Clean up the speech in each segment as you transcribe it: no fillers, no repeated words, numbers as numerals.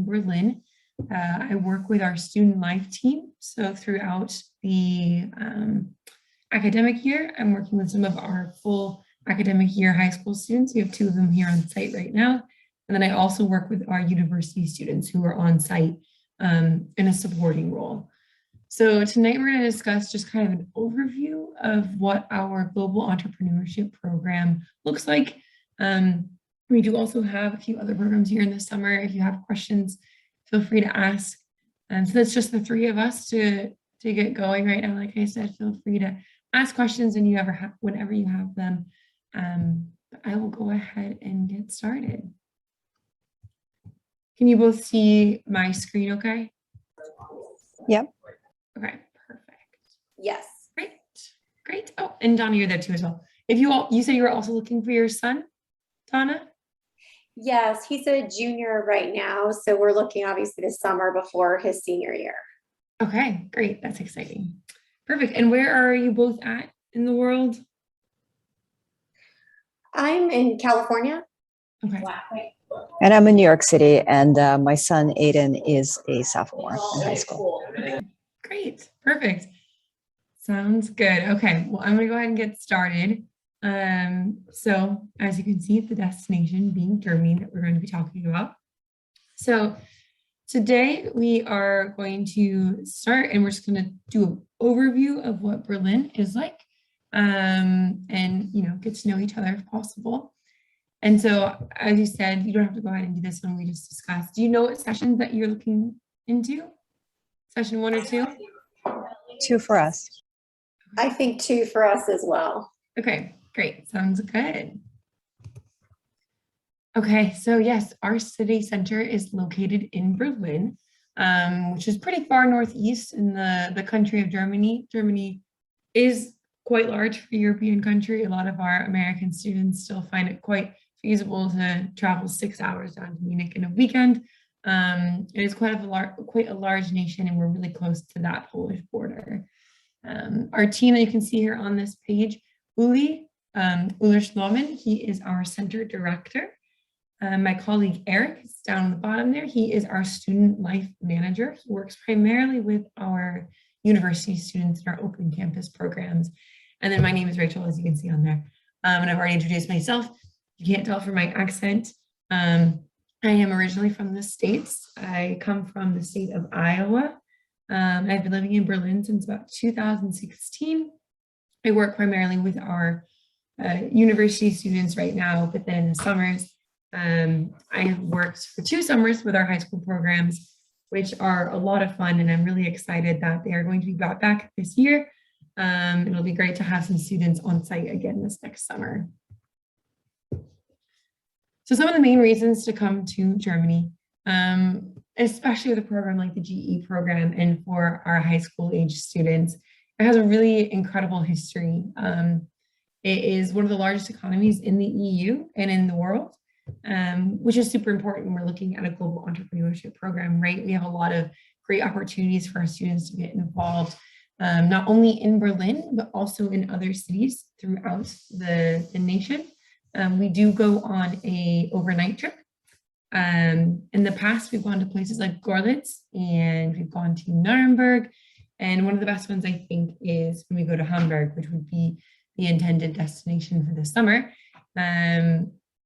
Berlin. I work with our student life team. So throughout the academic year, I'm working with some of our full academic year high school students. We have 2 of them here on site right now. And then I also work with our university students who are on site in a supporting role. So tonight we're going to discuss just kind of an overview of what our global entrepreneurship program looks like. We do also have a few other programs here in the summer. If you have questions, feel free to ask. So that's just the 3 of us to get going right now. Like I said, feel free to ask questions and whenever you have them. I will go ahead and get started. Can you both see my screen okay? Yep. Okay, perfect. Yes. Great. Oh, and Donna, you're there too as well. You said you were also looking for your son, Donna? Yes, he's a junior right now. So we're looking obviously this summer before his senior year. Okay, great. That's exciting. Perfect. And where are you both at in the world? I'm in California. Okay. And I'm in New York City, and my son Aiden is a sophomore in high school. Great. Perfect. Sounds good. Okay. Well, I'm going to go ahead and get started. So as you can see, the destination being Germany that we're going to be talking about. So today we are going to start and we're just going to do an overview of what Berlin is like and, get to know each other if possible. And so, as you said, you don't have to go ahead and do this one we just discussed. Do you know what sessions that you're looking into? Session 1 or 2? 2 for us. I think 2 for us as well. Okay, great. Sounds good. Okay, so yes, our city center is located in Berlin, which is pretty far northeast in the country of Germany. Germany is quite large for a European country. A lot of our American students still find it quite feasible to travel 6 hours down to Munich in a weekend. It is quite a large nation, and we're really close to that Polish border. Our team that you can see here on this page, Uller Schloman, he is our center director. My colleague Eric is down at the bottom there. He is our student life manager. He works primarily with our university students in our open campus programs. And then my name is Rachel, as you can see on there. And I've already introduced myself. You can't tell from my accent. I am originally from the States. I come from the state of Iowa. I've been living in Berlin since about 2016. I work primarily with our university students right now, but then in the summers, I have worked for 2 summers with our high school programs, which are a lot of fun, and I'm really excited that they are going to be brought back this year. It'll be great to have some students on site again this next summer. So some of the main reasons to come to Germany, especially with a program like the GE program and for our high school age students, it has a really incredible history. It is one of the largest economies in the EU and in the world, which is super important when we're looking at a global entrepreneurship program, right? We have a lot of great opportunities for our students to get involved, not only in Berlin, but also in other cities throughout the nation. We do go on a overnight trip. In the past, we've gone to places like Görlitz, and we've gone to Nuremberg. And one of the best ones, I think, is when we go to Hamburg, which would be the intended destination for the summer,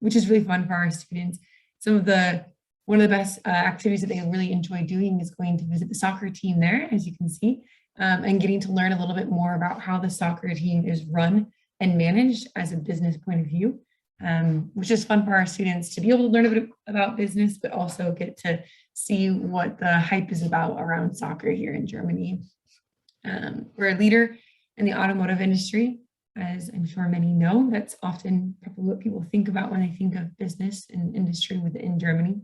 which is really fun for our students. One of the best activities that they really enjoy doing is going to visit the soccer team there, as you can see, and getting to learn a little bit more about how the soccer team is run and managed as a business point of view, which is fun for our students to be able to learn a bit about business, but also get to see what the hype is about around soccer here in Germany. We're a leader in the automotive industry, as I'm sure many know. That's often probably what people think about when they think of business and industry within Germany.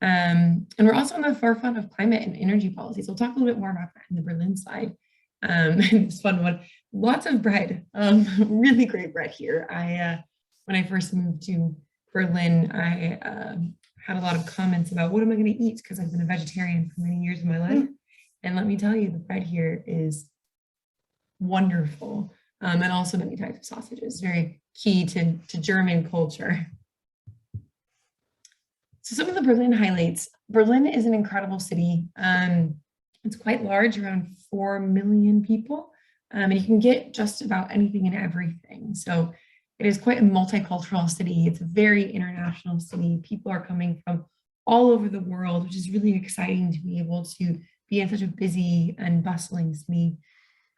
And we're also on the forefront of climate and energy policies. We'll talk a little bit more about that in the Berlin slide. This fun one, lots of bread, really great bread here. When I first moved to Berlin, I had a lot of comments about what am I going to eat, because I've been a vegetarian for many years of my life. And let me tell you, the bread here is wonderful. And also many types of sausages, very key to German culture. So some of the Berlin highlights. Berlin is an incredible city. It's quite large, around 4 million people, and you can get just about anything and everything. So it is quite a multicultural city. It's a very international city. People are coming from all over the world, which is really exciting to be able to be in such a busy and bustling city.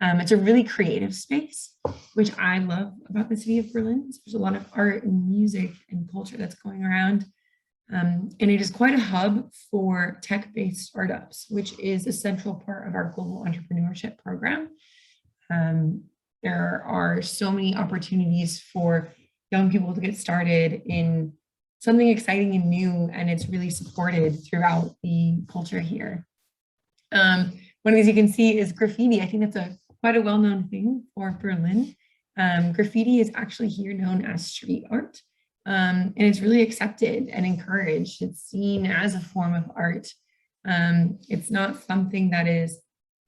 It's a really creative space, which I love about the city of Berlin. So there's a lot of art and music and culture that's going around. And it is quite a hub for tech-based startups, which is a central part of our global entrepreneurship program. There are so many opportunities for young people to get started in something exciting and new, and it's really supported throughout the culture here. One of these you can see is graffiti. I think that's quite a well-known thing for Berlin. Graffiti is actually here known as street art. And it's really accepted and encouraged. It's seen as a form of art. It's not something that is,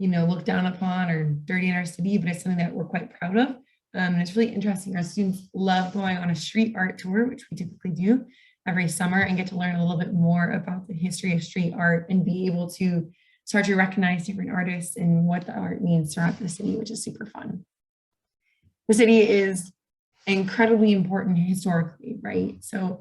looked down upon or dirty in our city, but it's something that we're quite proud of. And it's really interesting. Our students love going on a street art tour, which we typically do every summer, and get to learn a little bit more about the history of street art and be able to start to recognize different artists and what the art means throughout the city, which is super fun. The city is incredibly important historically, right? So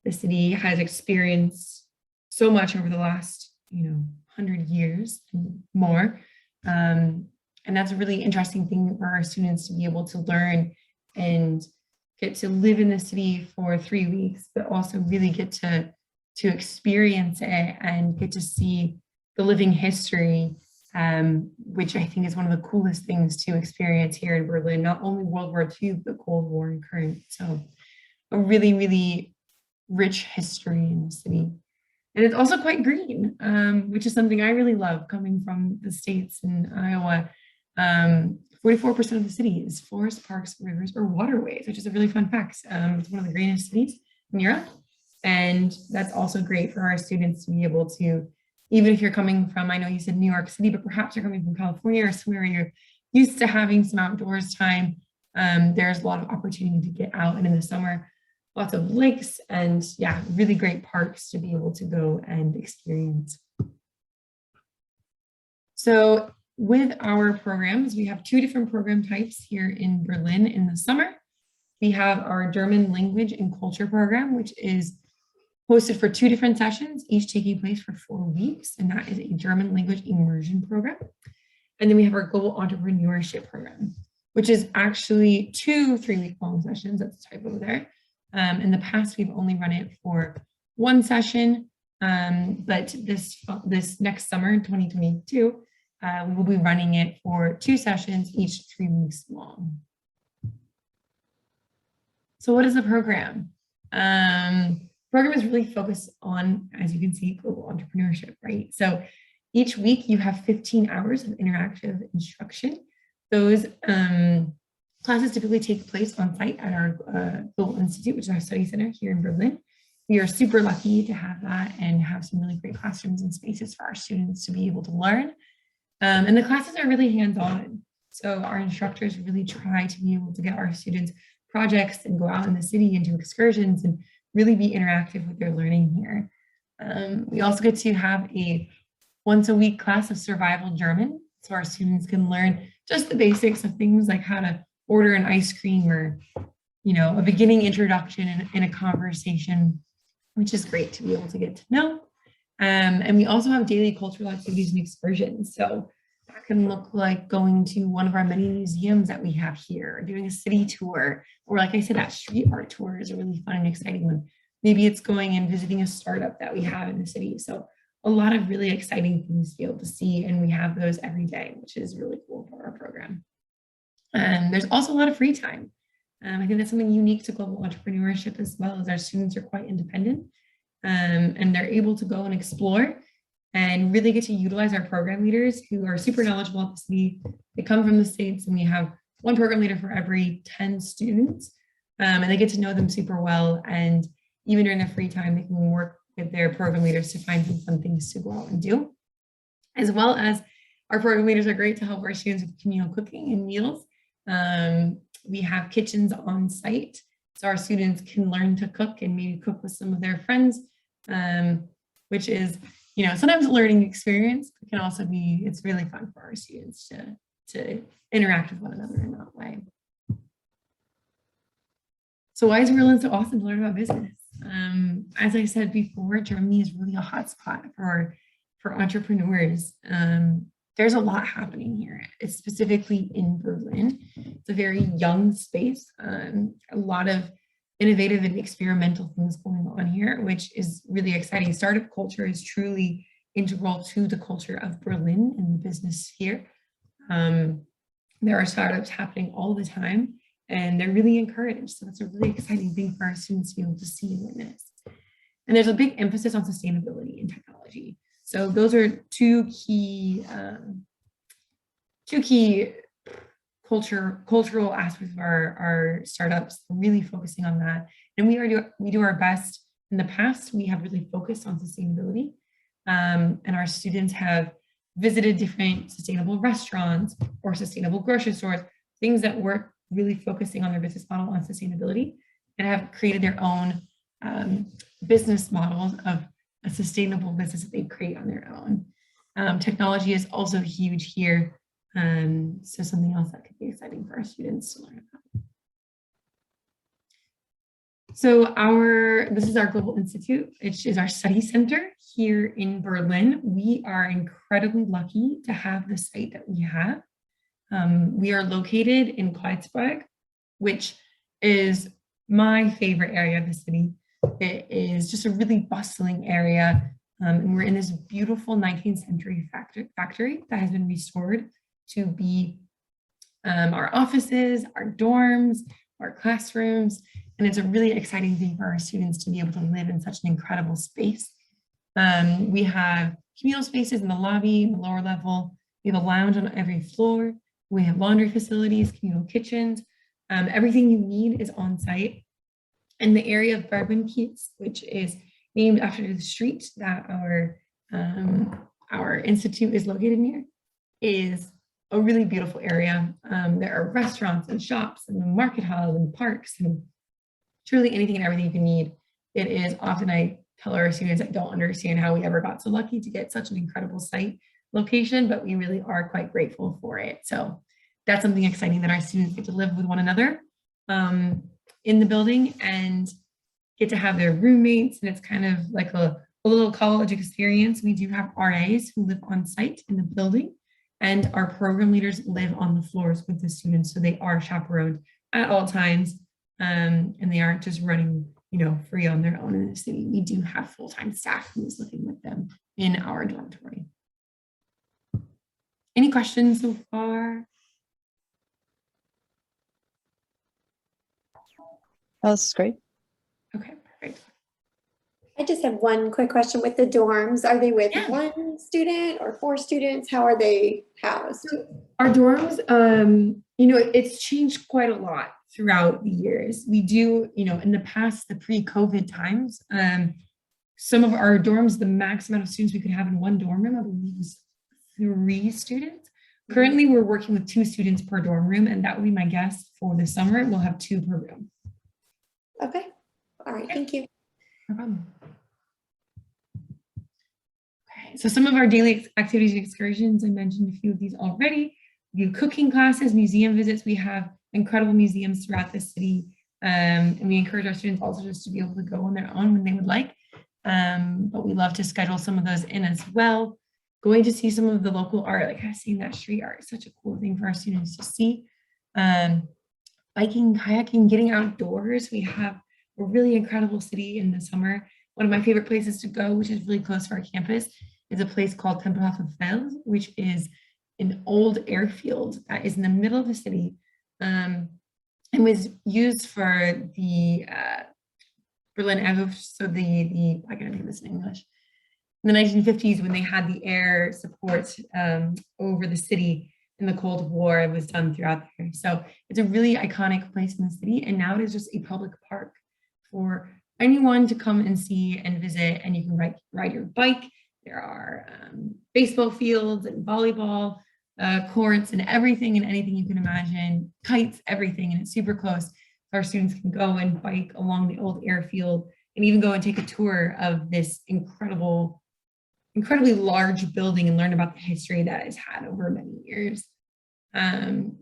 the city has experienced so much over the last, 100 years and more. And that's a really interesting thing for our students to be able to learn and get to live in the city for 3 weeks, but also really get to experience it and get to see the living history, which I think is one of the coolest things to experience here in Berlin, not only World War II, but Cold War and current. So a really, really rich history in the city. And it's also quite green, which is something I really love coming from the States in Iowa. 44% of the city is forests, parks, rivers, or waterways, which is a really fun fact. It's one of the greenest cities in Europe. And that's also great for our students to be able to, even if you're coming from, I know you said New York City, but perhaps you're coming from California or somewhere where you're used to having some outdoors time, there's a lot of opportunity to get out. And in the summer, lots of lakes and really great parks to be able to go and experience. So with our programs, we have 2 different program types here in Berlin in the summer. We have our German language and culture program, which is hosted for 2 different sessions, each taking place for 4 weeks, and that is a German language immersion program. And then we have our global entrepreneurship program, which is actually 2 3-week-long sessions. That's the typo there. In the past, we've only run it for 1 session, but this next summer, 2022, we will be running it for 2 sessions, each 3 weeks long. So what is the program? Program is really focused on, as you can see, global entrepreneurship, right? So each week you have 15 hours of interactive instruction. Those classes typically take place on site at our Global Institute, which is our study center here in Berlin. We are super lucky to have that and have some really great classrooms and spaces for our students to be able to learn. And the classes are really hands-on. So our instructors really try to be able to get our students projects and go out in the city and do excursions and really be interactive with their learning here. We also get to have a once-a-week class of survival German, so our students can learn just the basics of things like how to order an ice cream or, a beginning introduction in a conversation, which is great to be able to get to know. And we also have daily cultural activities and excursions. So that can look like going to one of our many museums that we have here, doing a city tour, or like I said, that street art tour is a really fun and exciting one. Maybe it's going and visiting a startup that we have in the city. So a lot of really exciting things to be able to see, and we have those every day, which is really cool for our program. And there's also a lot of free time. I think that's something unique to global entrepreneurship as well, as our students are quite independent, and they're able to go and explore and really get to utilize our program leaders who are super knowledgeable at the city. They come from the States, and we have 1 program leader for every 10 students, and they get to know them super well. And even during their free time, they can work with their program leaders to find some fun things to go out and do. As well as our program leaders are great to help our students with communal cooking and meals. We have kitchens on site, so our students can learn to cook and maybe cook with some of their friends which is, sometimes a learning experience, but can also be, it's really fun for our students to interact with one another in that way. So why is Berlin so awesome to learn about business? As I said before, Germany is really a hotspot for entrepreneurs. There's a lot happening here. It's specifically in Berlin. It's a very young space. A lot of innovative and experimental things going on here, which is really exciting. Startup culture is truly integral to the culture of Berlin and the business here. There are startups happening all the time, and they're really encouraged. So that's a really exciting thing for our students to be able to see and witness. And there's a big emphasis on sustainability and technology. So those are two key cultural aspects of our startups, really focusing on that. And we do our best. In the past, we have really focused on sustainability, and our students have visited different sustainable restaurants or sustainable grocery stores, things that were really focusing on their business model on sustainability, and have created their own business models of a sustainable business that they create on their own. Technology is also huge here. So something else that could be exciting for our students to learn about. So this is our Global Institute, which is our study center here in Berlin. We are incredibly lucky to have the site that we have. We are located in Kreuzberg, which is my favorite area of the city. It is just a really bustling area. And we're in this beautiful 19th century factory that has been restored to be our offices, our dorms, our classrooms. And it's a really exciting thing for our students to be able to live in such an incredible space. We have communal spaces in the lobby, in the lower level. We have a lounge on every floor. We have laundry facilities, communal kitchens. Everything you need is on site. And the area of Berbenkiez, which is named after the street that our institute is located near, is a really beautiful area. There are restaurants and shops and a market hall and parks and truly anything and everything you can need. It is often, I tell our students, I don't understand how we ever got so lucky to get such an incredible site location, but we really are quite grateful for it. So that's something exciting that our students get to live with one another in the building and get to have their roommates. And it's kind of like a little college experience. We do have RAs who live on site in the building, and our program leaders live on the floors with the students. So they are chaperoned at all times, and they aren't just running, free on their own in the city. We do have full-time staff who is living with them in our dormitory. Any questions so far? Oh, this is great. Okay, perfect. I just have one quick question with the dorms. Are they with Yeah. one student or 4 students? How are they housed? So our dorms, it's changed quite a lot throughout the years. We do, in the past, the pre-COVID times, some of our dorms, the max amount of students we could have in one dorm room, I believe, was 3 students. Currently, we're working with 2 students per dorm room, and that would be my guess for the summer. We'll have 2 per room. Okay. All right. Thank you. No problem. Okay, so some of our daily activities and excursions, I mentioned a few of these already. We do cooking classes, museum visits. We have incredible museums throughout the city. And we encourage our students also just to be able to go on their own when they would like. But we love to schedule some of those in as well. Going to see some of the local art, like I've seen that street art is such a cool thing for our students to see. Biking, kayaking, getting outdoors. We have a really incredible city in the summer. One of my favorite places to go, which is really close to our campus, is a place called Tempelhofer, which is an old airfield that is in the middle of the city, and was used for the Berlin Airluft, so the I can't think of this in English. In the 1950s, when they had the air support over the city in the Cold War, it was done throughout there. So it's a really iconic place in the city, and now it is just a public park for anyone to come and see and visit, and you can ride your bike. There are baseball fields and volleyball courts and everything and anything you can imagine, kites, everything, and it's super close. Our students can go and bike along the old airfield and even go and take a tour of this incredibly large building and learn about the history that it's had over many years. And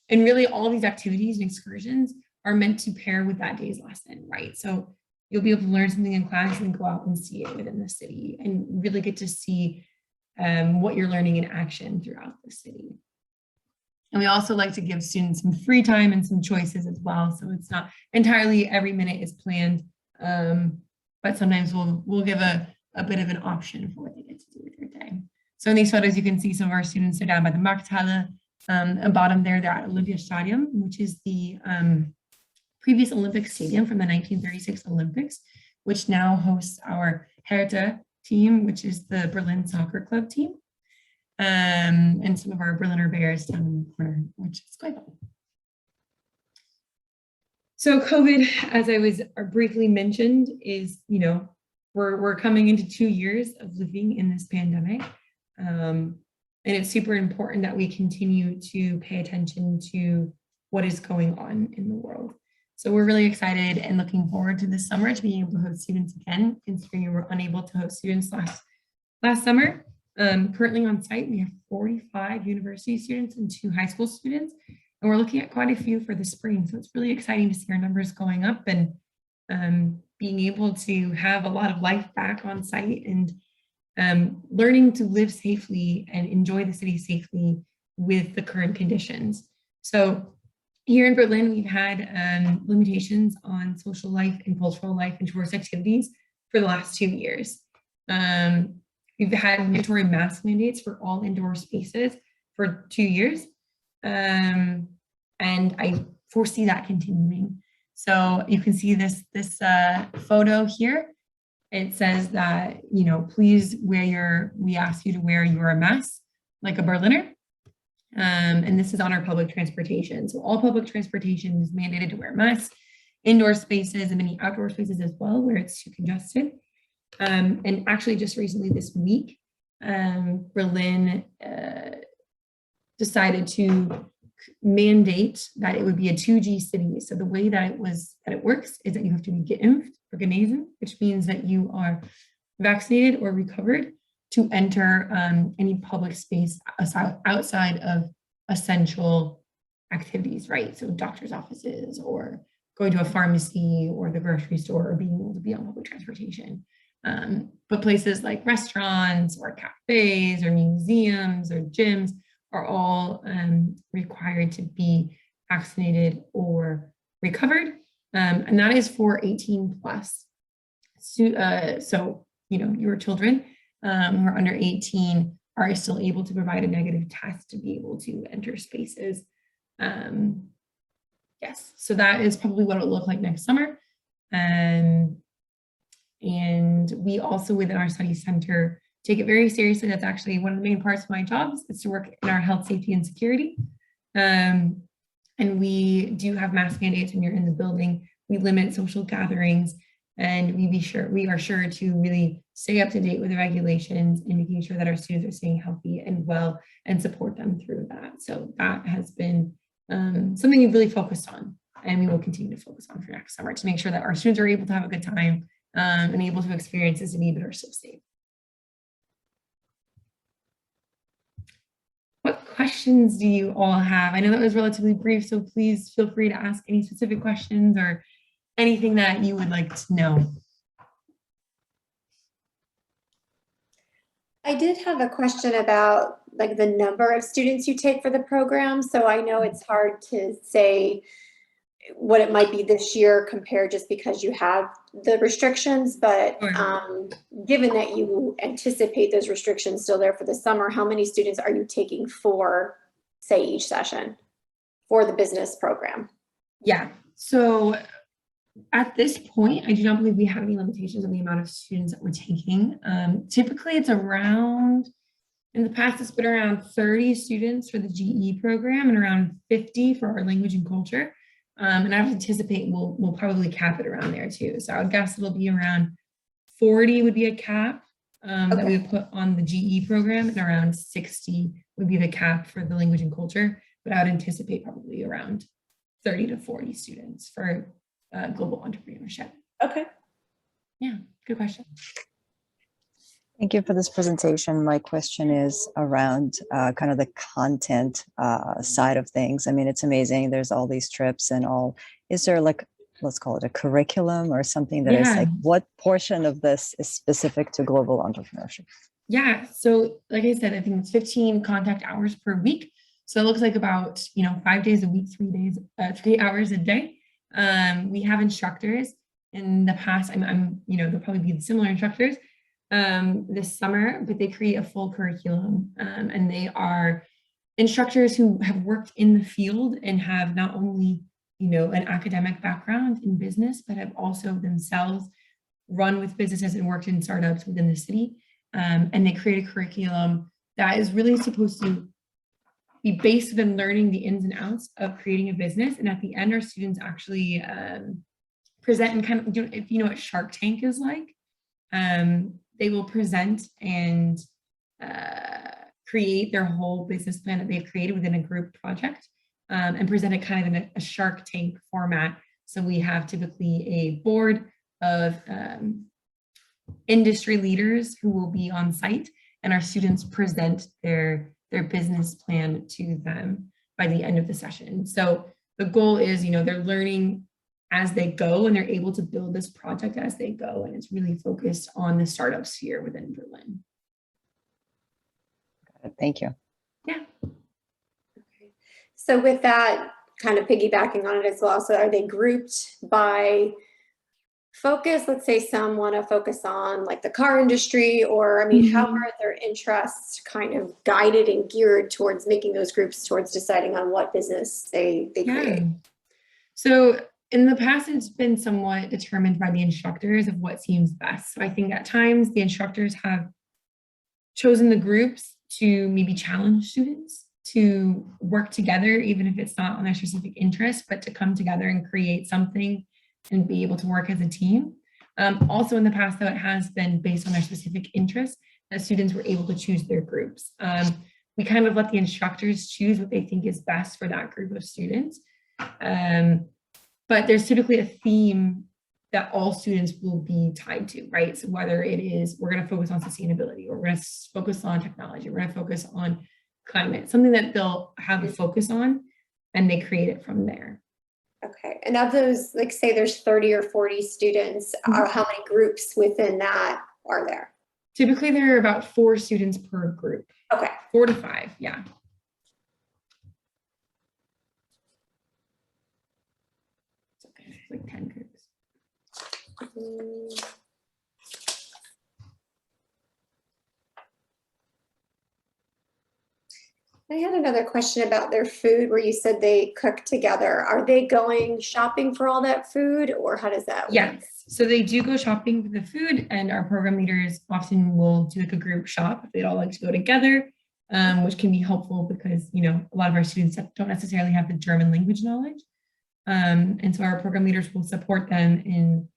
really all these activities and excursions are meant to pair with that day's lesson, right? So you'll be able to learn something in class and go out and see it within the city and really get to see what you're learning in action throughout the city. And we also like to give students some free time and some choices as well. So it's not entirely every minute is planned, but sometimes we'll give a bit of an option for what they get to do with their day. So in these photos, you can see some of our students are down by the Markthalle. At the bottom there, they're at Olympiastadion, which is the previous Olympic stadium from the 1936 Olympics, which now hosts our Hertha team, which is the Berlin soccer club team. And some of our Berliner Bears down in the corner, which is quite fun. So COVID, as I was briefly mentioned, is, we're coming into 2 years of living in this pandemic. And it's super important that we continue to pay attention to what is going on in the world. So we're really excited and looking forward to this summer to being able to host students again, considering we were unable to host students last summer. Currently on site, we have 45 university students and 2 high school students, and we're looking at quite a few for the spring. So it's really exciting to see our numbers going up and being able to have a lot of life back on site and learning to live safely and enjoy the city safely with the current conditions. So here in Berlin, we've had limitations on social life and cultural life and tourist activities for the last 2 years. We've had mandatory mask mandates for all indoor spaces for 2 years. And I foresee that continuing. So you can see this photo here. It says that, please we ask you to wear your mask like a Berliner. And this is on our public transportation. So all public transportation is mandated to wear masks, indoor spaces and many outdoor spaces as well, where it's too congested. And actually just recently this week, Berlin decided to mandate that it would be a 2G city. So the way that it works is that you have to be geimpft or genesen, which means that you are vaccinated or recovered to enter any public space outside of essential activities, right? So doctor's offices or going to a pharmacy or the grocery store or being able to be on public transportation. But places like restaurants or cafes or museums or gyms are all required to be vaccinated or recovered. And that is for 18 plus. So, your children who are under 18 are still able to provide a negative test to be able to enter spaces. Yes, so that is probably what it'll look like next summer. And we also within our study center take it very seriously. That's actually one of the main parts of my job is to work in our health, safety, and security. And we do have mask mandates when you're in the building. We limit social gatherings, and we are sure to really stay up to date with the regulations and making sure that our students are staying healthy and well and support them through that. So that has been something we've really focused on, and we will continue to focus on for next summer to make sure that our students are able to have a good time and able to experience the city but are still safe. What questions do you all have? I know that was relatively brief, so please feel free to ask any specific questions or anything that you would like to know. I did have a question about like the number of students you take for the program. So I know it's hard to say what it might be this year compared just because you have the restrictions, but given that you anticipate those restrictions still there for the summer, how many students are you taking for, say, each session for the business program? Yeah, so at this point, I do not believe we have any limitations on the amount of students that we're taking. Typically it's around, in the past, it's been around 30 students for the GE program and around 50 for our language and culture. And I would anticipate we'll probably cap it around there too. So I would guess it'll be around 40 would be a cap that we would put on the GE program, and around 60 would be the cap for the language and culture. But I would anticipate probably around 30 to 40 students for global entrepreneurship. Okay. Yeah, good question. Thank you for this presentation. My question is around kind of the content side of things. I mean, it's amazing. There's all these trips and all. Is there like, let's call it a curriculum or something that is Yeah. like, what portion of this is specific to global entrepreneurship? Yeah. So like I said, I think it's 15 contact hours per week. So it looks like about, 5 days a week, 3 hours a day. We have instructors in the past. They'll probably be similar instructors this summer, but they create a full curriculum. And they are instructors who have worked in the field and have not only, an academic background in business, but have also themselves run with businesses and worked in startups within the city. And they create a curriculum that is really supposed to be based in learning the ins and outs of creating a business. And at the end, our students actually present and kind of, if you know what Shark Tank is like, they will present and create their whole business plan that they've created within a group project and present it kind of in a Shark Tank format. So we have typically a board of industry leaders who will be on site, and our students present their business plan to them by the end of the session. So the goal is, they're learning as they go and they're able to build this project as they go. And it's really focused on the startup sphere within Berlin. Thank you. Yeah. Okay. So with that, kind of piggybacking on it as well, so are they grouped by focus? Let's say some want to focus on like the car industry, or how are their interests kind of guided and geared towards making those groups towards deciding on what business they create? So in the past, it's been somewhat determined by the instructors of what seems best. So I think at times the instructors have chosen the groups to maybe challenge students to work together, even if it's not on their specific interest, but to come together and create something and be able to work as a team. Also in the past, though, it has been based on their specific interests that students were able to choose their groups. We kind of let the instructors choose what they think is best for that group of students. But there's typically a theme that all students will be tied to, right? So whether it is, we're going to focus on sustainability, or we're going to focus on technology, we're going to focus on climate, something that they'll have a focus on, and they create it from there. Okay. And of those, like say there's 30 or 40 students, how many groups within that are there? Typically there are about 4 students per group. Okay. 4 to 5, yeah. It's okay, it's like 10 groups. I had another question about their food, where you said they cook together. Are they going shopping for all that food, or how does that work? Yes, so they do go shopping for the food, and our program leaders often will do like a group shop if they'd all like to go together, which can be helpful because, a lot of our students don't necessarily have the German language knowledge. And so our program leaders will support them in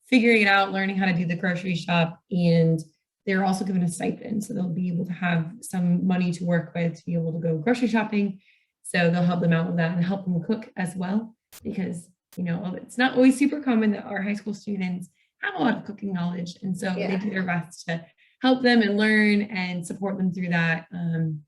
figuring it out, learning how to do the grocery shop, and they're also given a stipend. So they'll be able to have some money to work with to be able to go grocery shopping. So they'll help them out with that and help them cook as well, because, it's not always super common that our high school students have a lot of cooking knowledge. And so they do their best to help them and learn and support them through that. And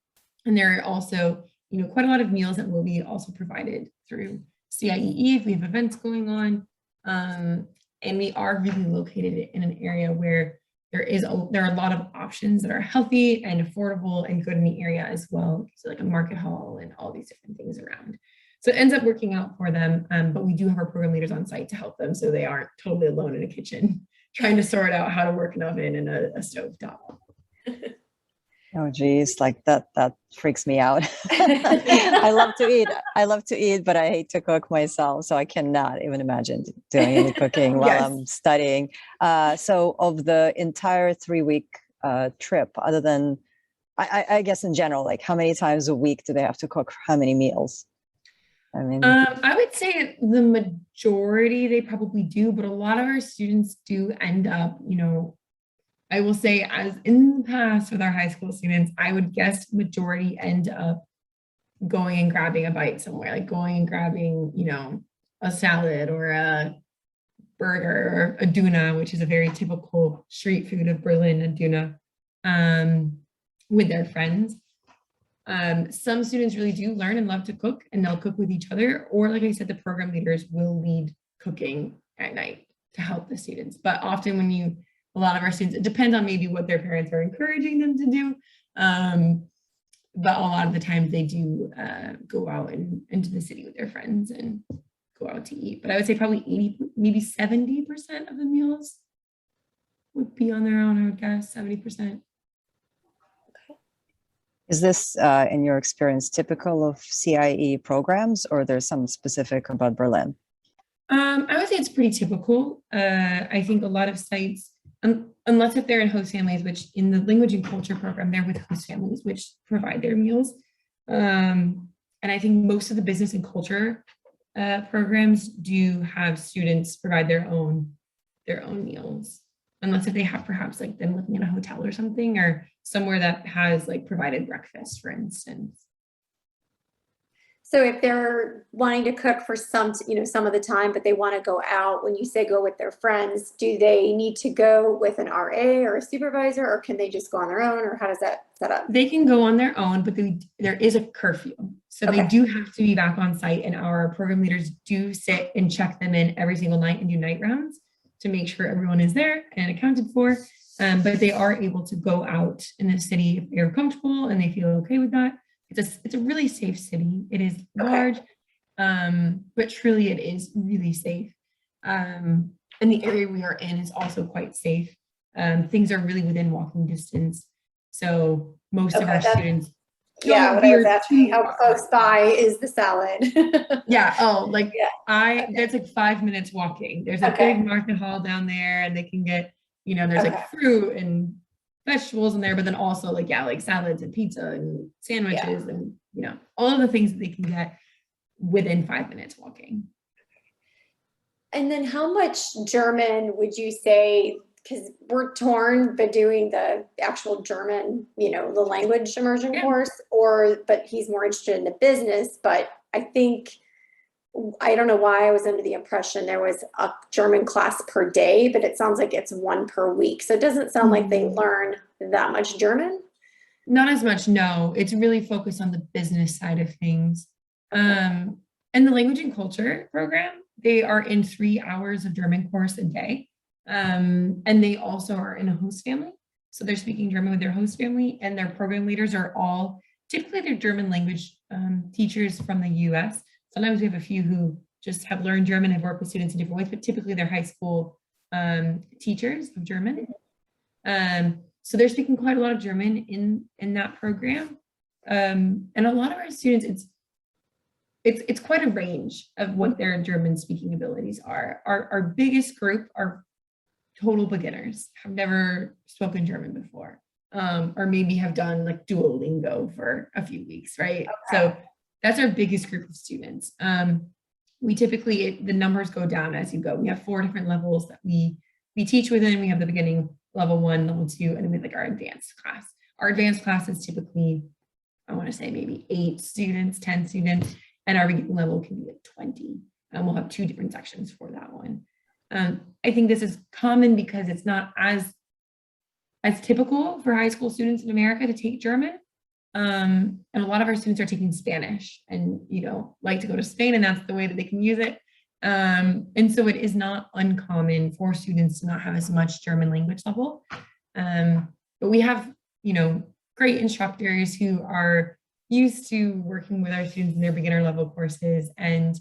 there are also, quite a lot of meals that will be also provided through CIEE if we have events going on. And we are really located in an area where there are a lot of options that are healthy and affordable and good in the area as well. So like a market hall and all these different things around. So it ends up working out for them. But we do have our program leaders on site to help them, so they aren't totally alone in a kitchen trying to sort out how to work an oven and a stovetop. Oh, geez, like that freaks me out. I love to eat, but I hate to cook myself. So I cannot even imagine doing any cooking while I'm studying. So of the entire 3-week trip, other than, I guess in general, like how many times a week do they have to cook? How many meals? I mean, I would say the majority they probably do, but a lot of our students do end up, I will say, as in the past with our high school students, I would guess majority end up going and grabbing a bite somewhere, like going and grabbing, a salad or a burger or a Döner, which is a very typical street food of Berlin, a Döner, with their friends. Some students really do learn and love to cook, and they'll cook with each other. Or like I said, the program leaders will lead cooking at night to help the students. But often a lot of our students, it depends on maybe what their parents are encouraging them to do. But a lot of the times they do go out into the city with their friends and go out to eat. But I would say probably 80, maybe 70% of the meals would be on their own, I would guess, 70%. Is this, in your experience, typical of CIE programs, or there's some specific about Berlin? I would say it's pretty typical. I think a lot of sites, unless if they're in host families, which in the language and culture program, they're with host families, which provide their meals. And I think most of the business and culture programs do have students provide their own meals, unless if they have perhaps like them living in a hotel or something, or somewhere that has like provided breakfast, for instance. So if they're wanting to cook for some of the time, but they want to go out, when you say go with their friends, do they need to go with an RA or a supervisor, or can they just go on their own, or how does that set up? They can go on their own, but there is a curfew. So Okay. They do have to be back on site, and our program leaders do sit and check them in every single night and do night rounds to make sure everyone is there and accounted for. But they are able to go out in the city if they're comfortable and they feel okay with that. It's a really safe city. It is large, but truly it is really safe. And the area we are in is also quite safe. Things are really within walking distance. So most of our students. Yeah, what I was asking, how close by is the salad? Yeah. Oh, that's like 5 minutes walking. There's a big market hall down there, and they can get, there's like fruit and vegetables in there, but then also like salads and pizza and sandwiches and all of the things that they can get within 5 minutes walking. And then how much German would you say, because we're torn by doing the actual German, the language immersion course, but he's more interested in the business. But I don't know why I was under the impression there was a German class per day, but it sounds like it's one per week. So it doesn't sound like they learn that much German. Not as much, no. It's really focused on the business side of things. And the language and culture program, they are in 3 hours of German course a day. And they also are in a host family. So they're speaking German with their host family, and their program leaders are all, typically they're German language teachers from the US. Sometimes we have a few who just have learned German and work with students in different ways, but typically they're high school teachers of German. So they're speaking quite a lot of German in that program. And a lot of our students, it's quite a range of what their German speaking abilities are. Our biggest group are total beginners, have never spoken German before, or maybe have done like Duolingo for a few weeks, right? Okay. So that's our biggest group of students. We typically, the numbers go down as you go. We have 4 different levels that we teach within. We have the beginning, level 1, level 2, and then we have like our advanced class. Our advanced class is typically, I want to say maybe 8 students, 10 students, and our beginning level can be like 20. And we'll have 2 different sections for that one. I think this is common because it's not as typical for high school students in America to take German. And a lot of our students are taking Spanish and, like to go to Spain, and that's the way that they can use it. And so it is not uncommon for students to not have as much German language level. But we have, great instructors who are used to working with our students in their beginner level courses. And,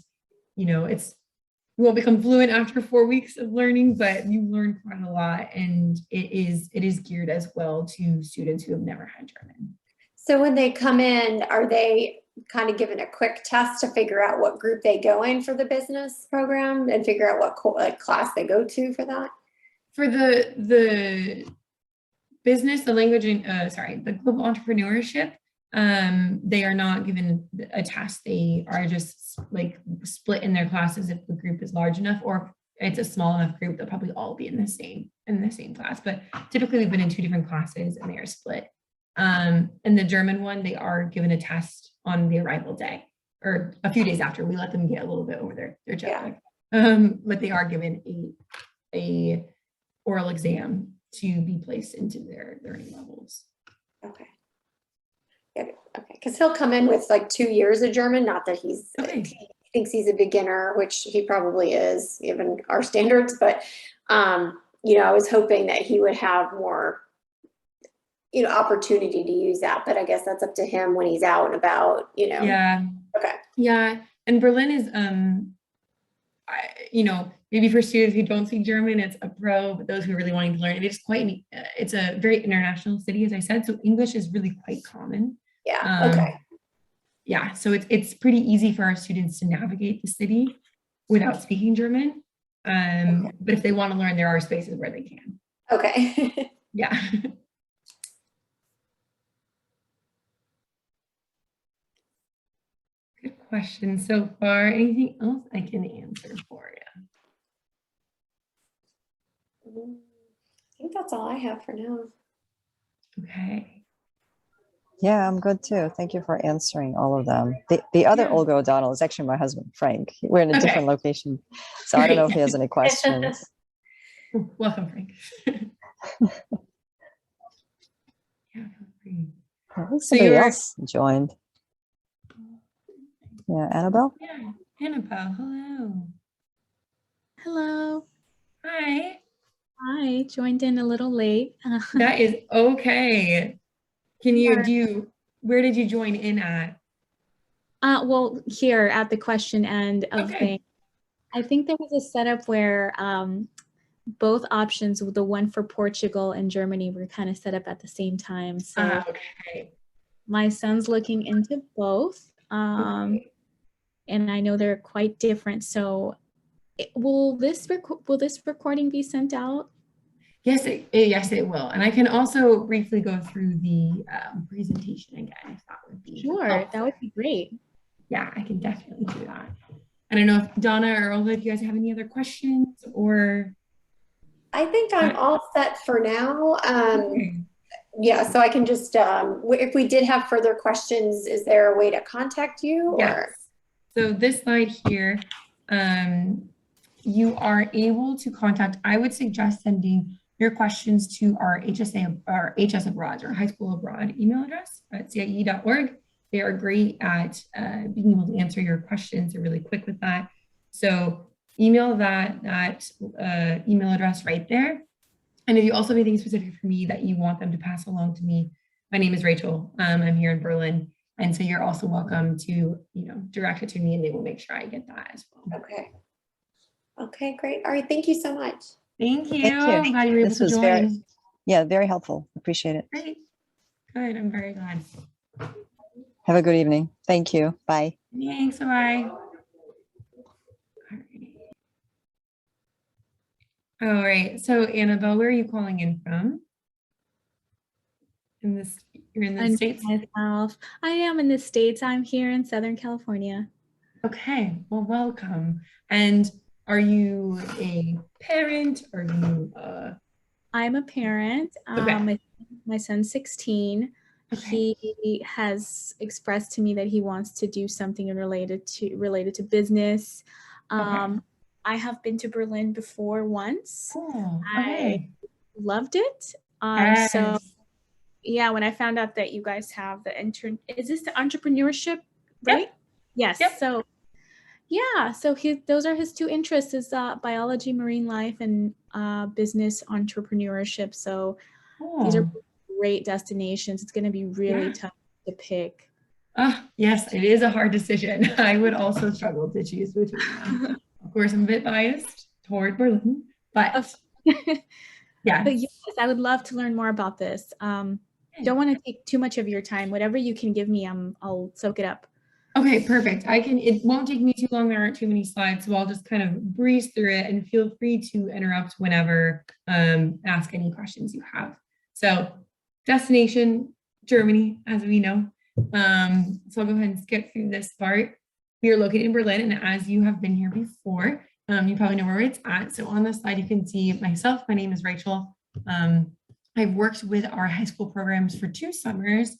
you won't become fluent after 4 weeks of learning, but you learn quite a lot. And it is geared as well to students who have never had German. So when they come in, are they kind of given a quick test to figure out what group they go in for the business program and figure out what class they go to for that? For the business, the language, the global entrepreneurship, they are not given a test. They are just like split in their classes if the group is large enough, or if it's a small enough group, they'll probably all be in the same class. But typically we've been in 2 different classes and they are split. In the German one, they are given a test on the arrival day or a few days after. We let them get a little bit over their jet lag. but they are given a oral exam to be placed into their learning levels. Okay. Yeah, okay, because he'll come in with like 2 years of German, not that he thinks he's a beginner, which he probably is given our standards, but I was hoping that he would have more opportunity to use that, but I guess that's up to him when he's out and about. Yeah. Okay. Yeah, and Berlin is maybe for students who don't speak German, it's a pro, but those who are really wanting to learn it, it's a very international city, as I said, so English is really quite common. Yeah. Okay. Yeah, so it's pretty easy for our students to navigate the city without speaking German. But if they want to learn, there are spaces where they can. Okay. Yeah. Good question so far. Anything else I can answer for you? I think that's all I have for now. Okay. Yeah, I'm good too. Thank you for answering all of them. The other Olga O'Donnell is actually my husband, Frank. We're in a different location. So I don't know if he has any questions. Welcome, Frank. Yeah, somebody else joined. Yeah, Annabelle? Yeah, Annabelle, hello. Hello. Hi. Hi, joined in a little late. That is okay. Where did you join in at? Well, here at the question end of things. I think there was a setup where both options, the one for Portugal and Germany, were kind of set up at the same time. So my son's looking into both. And I know they're quite different. So will this recording be sent out? Yes, it will. And I can also briefly go through the presentation again, if that would be helpful. That would be great. Yeah, I can definitely do that. I don't know if Donna or Olga, if you guys have any other questions or. I think I'm all set for now. Yeah, so I can just, if we did have further questions, is there a way to contact you? Yes. So this slide here, you are able to contact, I would suggest sending your questions to our HSA or HS Abroad or High School Abroad email address at cie.org. They are great at being able to answer your questions. They're really quick with that. So email that email address right there. And if you also have anything specific for me that you want them to pass along to me, my name is Rachel. I'm here in Berlin. And so you're also welcome to, direct it to me and they will make sure I get that as well. Okay. Okay, great. All right. Thank you so much. Thank you. Thank you. I'm glad you were able to join. Very helpful. Appreciate it. Great. Good. I'm very glad. Have a good evening. Thank you. Bye. Thanks. Bye. All right. So Annabelle, where are you calling in from? You're in the States? Myself. I am in the States. I'm here in Southern California. Okay. Well, welcome. And are you a parent? Are you I'm a parent. Okay. My son's 16. Okay. He has expressed to me that he wants to do something related to business. I have been to Berlin before once. Cool. I loved it. So yeah, when I found out that you guys have is this the entrepreneurship, right? Yep. Yes. Yep. So yeah, so those are his two interests: is biology, marine life, and business entrepreneurship. So these are great destinations. It's going to be really tough to pick. Yes, it is a hard decision. I would also struggle to choose between them. Of course, I'm a bit biased toward Berlin, but yeah. But yes, I would love to learn more about this. Don't want to take too much of your time. Whatever you can give me, I'll soak it up. Okay, perfect. It won't take me too long. There aren't too many slides, so I'll just kind of breeze through it and feel free to interrupt whenever, ask any questions you have. So destination, Germany, as we know. So I'll go ahead and skip through this part. We are located in Berlin, and as you have been here before, you probably know where it's at. So on this slide, you can see myself. My name is Rachel. I've worked with our high school programs for 2 summers.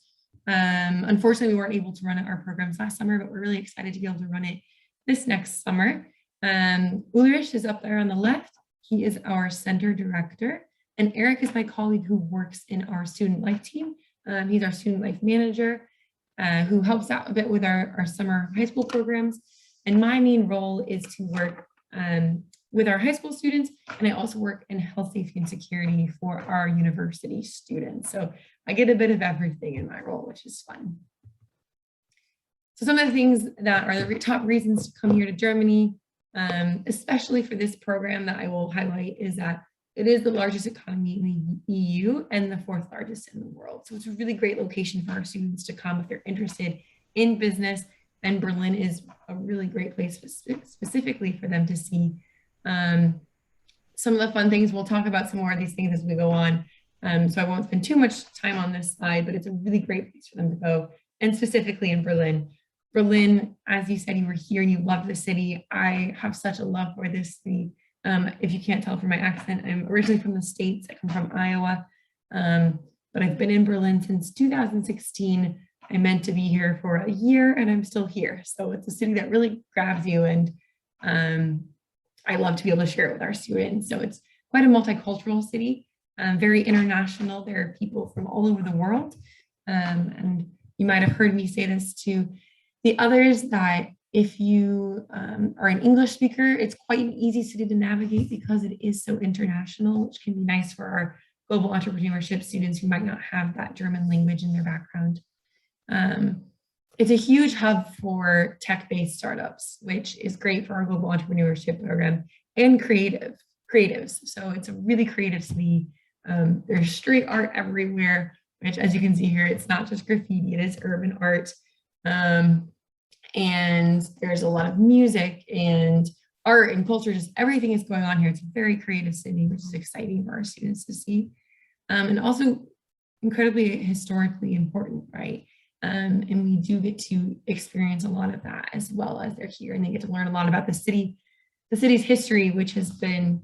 Unfortunately, we weren't able to run our programs last summer, but we're really excited to be able to run it this next summer. Ulrich is up there on the left. He is our center director. And Eric is my colleague who works in our student life team. He's our student life manager who helps out a bit with our summer high school programs. And my main role is to work with our high school students, and I also work in health, safety, and security for our university students. So I get a bit of everything in my role, which is fun. So some of the things that are the top reasons to come here to Germany, especially for this program that I will highlight, is that it is the largest economy in the EU and the 4th largest in the world. So it's a really great location for our students to come if they're interested in business. And Berlin is a really great place specifically for them to see some of the fun things. We'll talk about some more of these things as we go on. So I won't spend too much time on this slide, but it's a really great place for them to go. And specifically in Berlin. Berlin, as you said, you were here and you love the city. I have such a love for this city. If you can't tell from my accent, I'm originally from the States. I come from Iowa, but I've been in Berlin since 2016. I meant to be here for a year and I'm still here. So it's a city that really grabs you, and I love to be able to share it with our students. So it's quite a multicultural city, very international. There are people from all over the world. And you might have heard me say this to the others, that if you are an English speaker, it's quite an easy city to navigate because it is so international, which can be nice for our global entrepreneurship students who might not have that German language in their background. It's a huge hub for tech-based startups, which is great for our global entrepreneurship program, and creatives. So it's a really creative city. There's street art everywhere, which, as you can see here, it's not just graffiti, it is urban art. And there's a lot of music and art and culture, just everything is going on here. It's a very creative city, which is exciting for our students to see. And also incredibly historically important, right? And we do get to experience a lot of that as well as they're here, and they get to learn a lot about the city's history, which has been,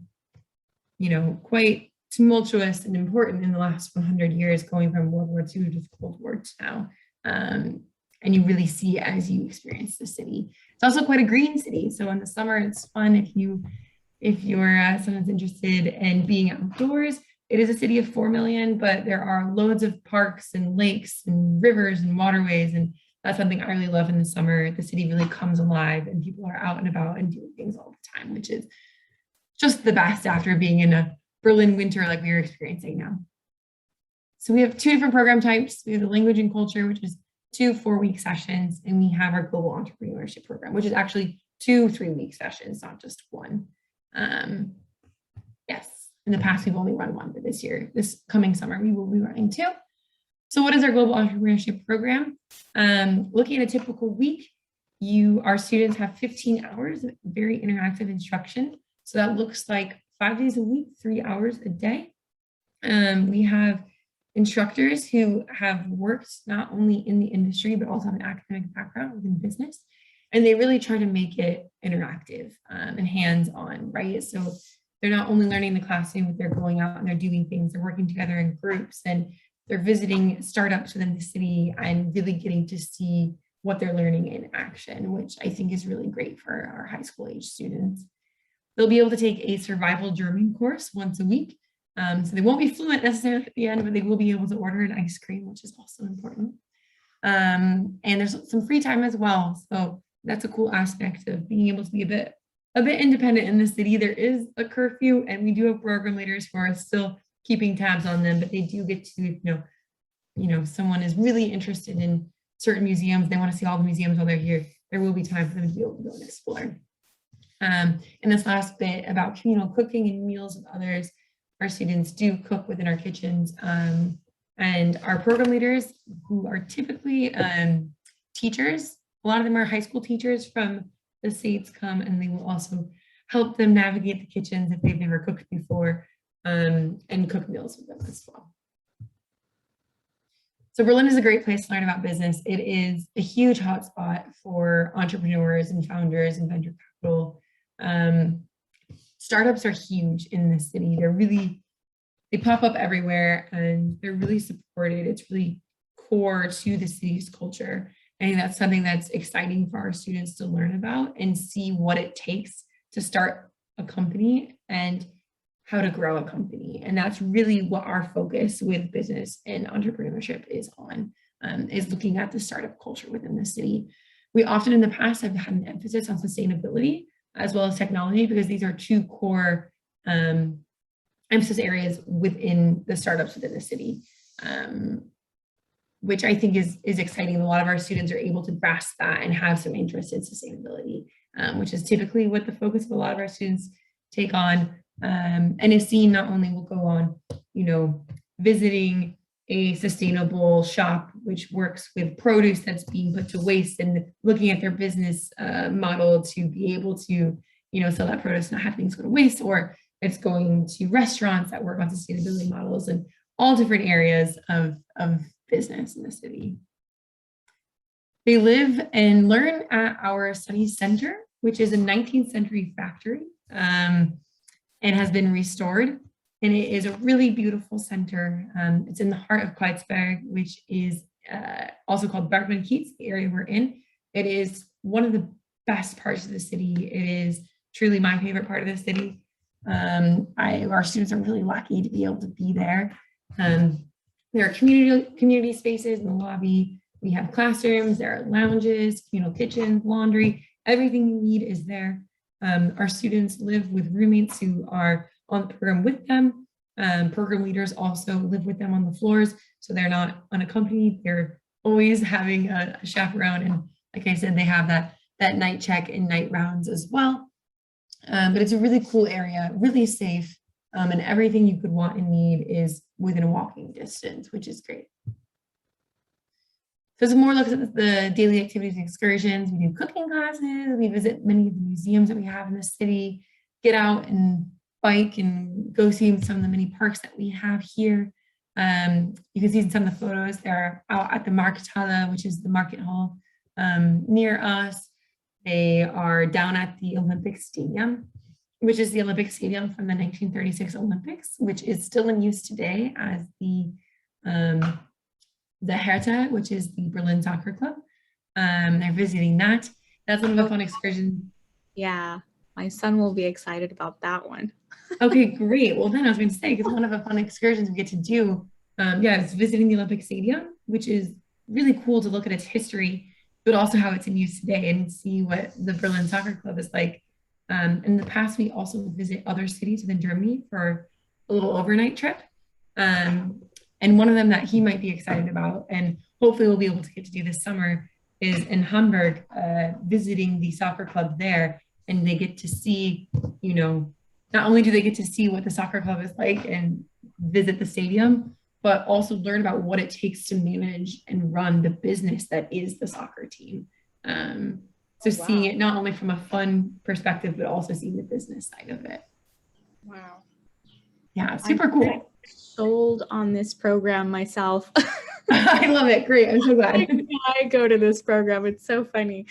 quite tumultuous and important in the last 100 years, going from World War II to Cold War to now. And you really see it as you experience the city. It's also quite a green city. So in the summer, it's fun if you're someone's interested in being outdoors. It is a city of 4 million, but there are loads of parks and lakes and rivers and waterways. And that's something I really love in the summer. The city really comes alive and people are out and about and doing things all the time, which is just the best after being in a Berlin winter like we are experiencing now. So we have 2 different program types. We have the language and culture, which is 2 4-week sessions, and we have our global entrepreneurship program, which is actually 2 3-week sessions, not just 1. Yes. In the past, we've only run 1, but this coming summer, we will be running 2. So what is our global entrepreneurship program? Looking at a typical week, our students have 15 hours of very interactive instruction. So that looks like 5 days a week, 3 hours a day. We have instructors who have worked not only in the industry, but also have an academic background within business. And they really try to make it interactive and hands-on, right? So they're not only learning in the classroom, but they're going out and they're doing things, they're working together in groups, and they're visiting startups within the city and really getting to see what they're learning in action, which I think is really great for our high school age students. They'll be able to take a survival German course once a week. So they won't be fluent necessarily at the end, but they will be able to order an ice cream, which is also important. And there's some free time as well. So that's a cool aspect of being able to be a bit independent in the city. There is a curfew, and we do have program leaders who are still keeping tabs on them, but they do get to, if someone is really interested in certain museums, they want to see all the museums while they're here, there will be time for them to be able to go and explore. And this last bit about communal cooking and meals with others, our students do cook within our kitchens, and our program leaders, who are typically teachers, a lot of them are high school teachers from the States, come, and they will also help them navigate the kitchens if they've never cooked before, and cook meals with them as well. So Berlin is a great place to learn about business. It is a huge hotspot for entrepreneurs and founders and venture capital. Startups are huge in this city. They pop up everywhere, and they're really supported. It's really core to the city's culture. I think that's something that's exciting for our students to learn about and see what it takes to start a company and how to grow a company. And that's really what our focus with business and entrepreneurship is on, is looking at the startup culture within the city. We often in the past have had an emphasis on sustainability as well as technology, because these are two core emphasis areas within the startups within the city, which I think is exciting. A lot of our students are able to grasp that and have some interest in sustainability, which is typically what the focus of a lot of our students take on. And is seen not only will go on, visiting a sustainable shop, which works with produce that's being put to waste, and looking at their business model to be able to, sell that produce, not have things go to waste, or it's going to restaurants that work on sustainability models and all different areas of business in the city. They live and learn at our study center, which is a 19th century factory, and has been restored. And it is a really beautiful center. It's in the heart of Kleidsberg, which is also called Bergman-Kietz, the area we're in. It is one of the best parts of the city. It is truly my favorite part of the city. Our students are really lucky to be able to be there. There are community spaces in the lobby. We have classrooms, there are lounges, communal kitchens, laundry, everything you need is there. Our students live with roommates who are on the program with them. Program leaders also live with them on the floors, so they're not unaccompanied. They're always having a chaperone, and like I said, they have that night check and night rounds as well. But it's a really cool area, really safe, and everything you could want and need is within a walking distance, which is great. So some more looks at the daily activities and excursions. We do cooking classes. We visit many of the museums that we have in the city, get out and bike and go see some of the many parks that we have here. You can see some of the photos. They're out at the Markthalle, which is the market hall near us. They are down at the Olympic Stadium, which is the Olympic Stadium from the 1936 Olympics, which is still in use today as the Hertha, which is the Berlin soccer club. They're visiting that. That's one of the fun excursions. Yeah, my son will be excited about that one. Okay, great. Well, then I was going to say, because one of the fun excursions we get to do, is visiting the Olympic Stadium, which is really cool to look at its history, but also how it's in use today and see what the Berlin soccer club is like. In the past, we also visit other cities within Germany for a little overnight trip. And one of them that he might be excited about, and hopefully we'll be able to get to do this summer, is in Hamburg, visiting the soccer club there. And they get to see, not only do they get to see what the soccer club is like and visit the stadium, but also learn about what it takes to manage and run the business that is the soccer team. So seeing it not only from a fun perspective, but also seeing the business side of it. Wow. Yeah, super cool. Sold on this program myself. I love it. Great. I'm so glad. I go to this program. It's so funny.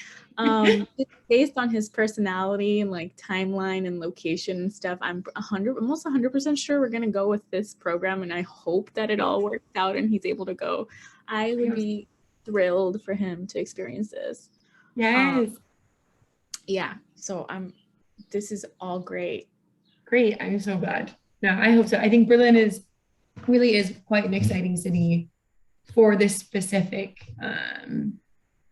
Based on his personality and like timeline and location and stuff, I'm almost 100% sure we're going to go with this program. And I hope that it all works out and he's able to go. I would be thrilled for him to experience this. Yes. Yeah. So this is all great. Great. I'm so glad. No, I hope so. I think Berlin really is quite an exciting city for this specific,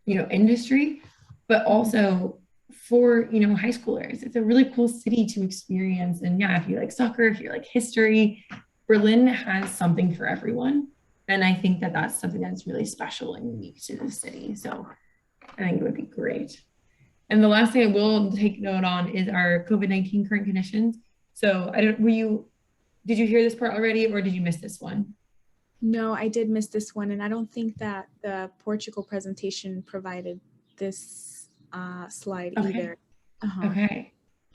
industry, but also for, high schoolers. It's a really cool city to experience. And yeah, if you like soccer, if you like history, Berlin has something for everyone. And I think that that's something that's really special and unique to the city. So I think it would be great. And the last thing I will take note on is our COVID-19 current conditions. So did you hear this part already, or did you miss this one? No, I did miss this one. And I don't think that the Portugal presentation provided this slide either. Okay.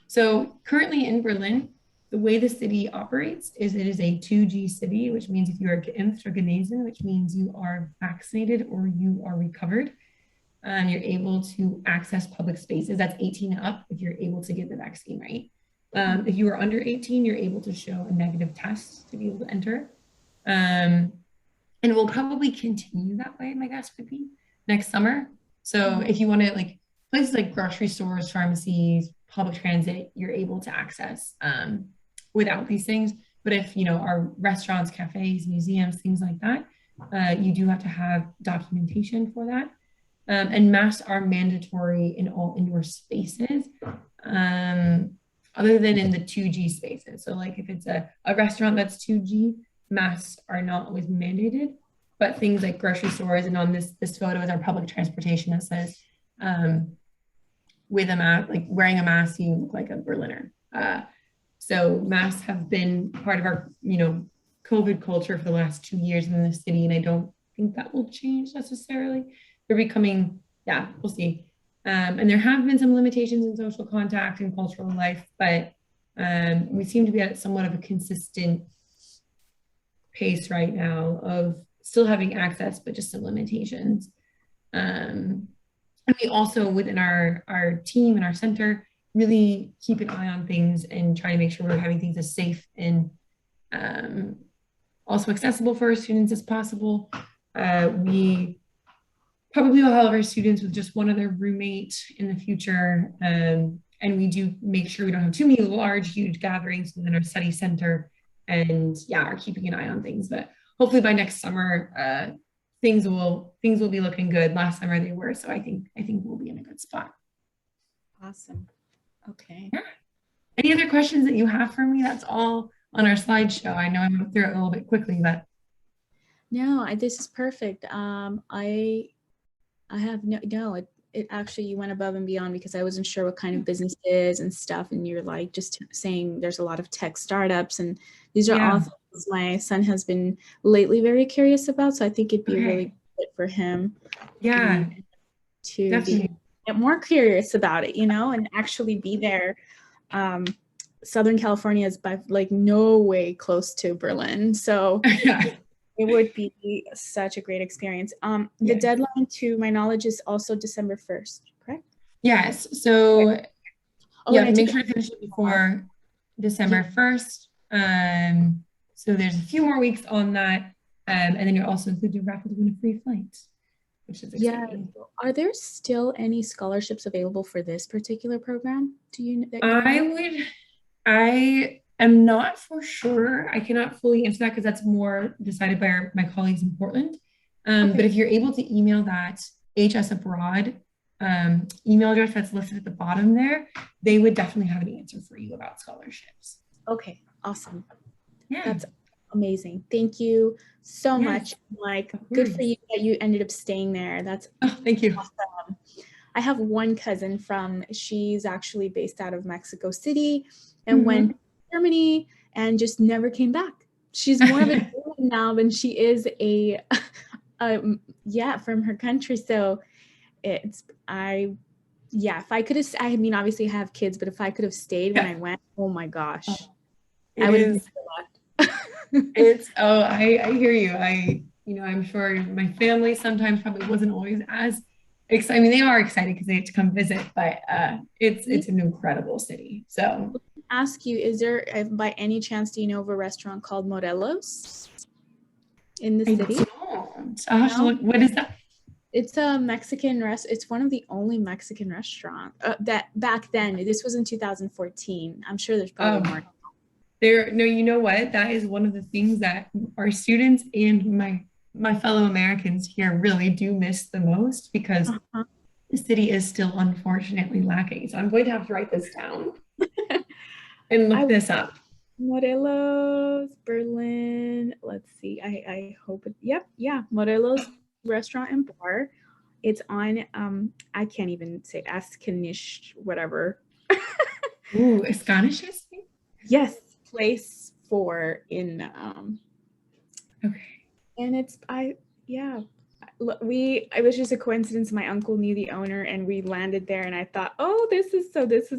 So currently in Berlin, the way the city operates is it is a 2G city, which means if you are geimpft or genesen, which means you are vaccinated or you are recovered, you're able to access public spaces. That's 18 and up if you're able to get the vaccine, right? If you are under 18, you're able to show a negative test to be able to enter. And it will probably continue that way, my guess would be, next summer. So if you want to, like, places like grocery stores, pharmacies, public transit you're able to access without these things. But if, you know, our restaurants, cafes, museums, things like that, you do have to have documentation for that. And masks are mandatory in all indoor spaces, other than in the 2G spaces. So like if it's a restaurant that's 2G, masks are not always mandated, but things like grocery stores, and on this photo is our public transportation that says, with a mask, like wearing a mask, you look like a Berliner. So masks have been part of our, you know, COVID culture for the last 2 years in the city, and I don't think that will change necessarily. They're becoming, yeah, we'll see. And there have been some limitations in social contact and cultural life, but we seem to be at somewhat of a consistent pace right now of still having access, but just some limitations. And we also, within our team and our center, really keep an eye on things and try to make sure we're having things as safe and also accessible for our students as possible. We probably will have our students with just one other roommate in the future. And we do make sure we don't have too many large, huge gatherings within our study center, and yeah, are keeping an eye on things. But hopefully by next summer, things will be looking good. Last summer they were, so I think we'll be in a good spot. Awesome. Okay. Yeah. Any other questions that you have for me? That's all on our slideshow. I know I went through it a little bit quickly, but No, this is perfect. I have no, it actually, you went above and beyond, because I wasn't sure what kind of businesses and stuff. And you're like just saying there's a lot of tech startups, and these are all things my son has been lately very curious about. So I think it'd be a really good fit for him. Yeah, to definitely get more curious about it, you know, and actually be there. Southern California is by like no way close to Berlin. So it would be such a great experience. The deadline, to my knowledge, is also December 1st, correct? Yes. So make sure to finish it before December 1st. So there's a few more weeks on that. And then you're also included rapid win a free flight, which is exciting. Yeah. Are there still any scholarships available for this particular program? Do you know? I am not for sure. I cannot fully answer that because that's more decided by my colleagues in Portland. But if you're able to email that HS Abroad email address that's listed at the bottom there, they would definitely have an answer for you about scholarships. Okay, awesome. Yeah. That's amazing. Thank you so much. Like, good for you that you ended up staying there. That's thank you. Awesome. I have one cousin she's actually based out of Mexico City and went to Germany and just never came back. She's more of a German now than she is from her country. So if I could have, I mean, obviously I have kids, but if I could have stayed when I went, oh my gosh, I would have left. I hear you. I'm sure my family sometimes probably wasn't always as excited. I mean, they are excited because they get to come visit, but it's an incredible city. So ask you, is there, by any chance, do you know of a restaurant called Morelos in the city? I don't. I'll have to look. What is that? It's a Mexican it's one of the only Mexican restaurants that back then. This was in 2014. I'm sure there's probably more. No, you know what? That is one of the things that our students and my fellow Americans here really do miss the most, because the city is still unfortunately lacking. So I'm going to have to write this down and look this up. Morelos, Berlin. Let's see. I hope it. Yep. Yeah. Morelos Restaurant and Bar. It's on. I can't even say Askanish, whatever. Ooh, Askanish? Yes. Place 4 in. Okay. And it was just a coincidence. My uncle knew the owner and we landed there, and I thought, oh, this is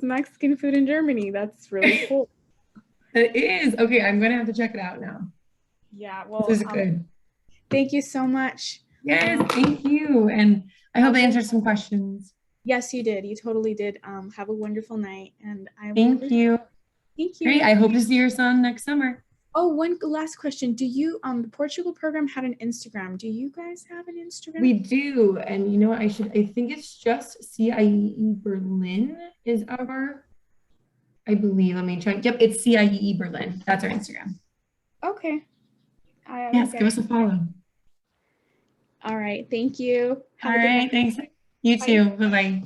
Mexican food in Germany. That's really cool. It is. Okay, I'm gonna have to check it out now. Yeah, well, this is good. Thank you so much. Yes, thank you. And I hope I answered some questions. Yes, you did. You totally did. Have a wonderful night. And Thank you. Thank you. Great. I hope to see your son next summer. Oh, one last question. Do you, the Portugal program had an Instagram. Do you guys have an Instagram? We do. And you know what? I think it's just CIEE Berlin is our I believe. Let me check. Yep, it's CIEE Berlin. That's our Instagram. Okay. Yes, give us a follow. All right. Thank you. All right, thanks. You too. Bye-bye.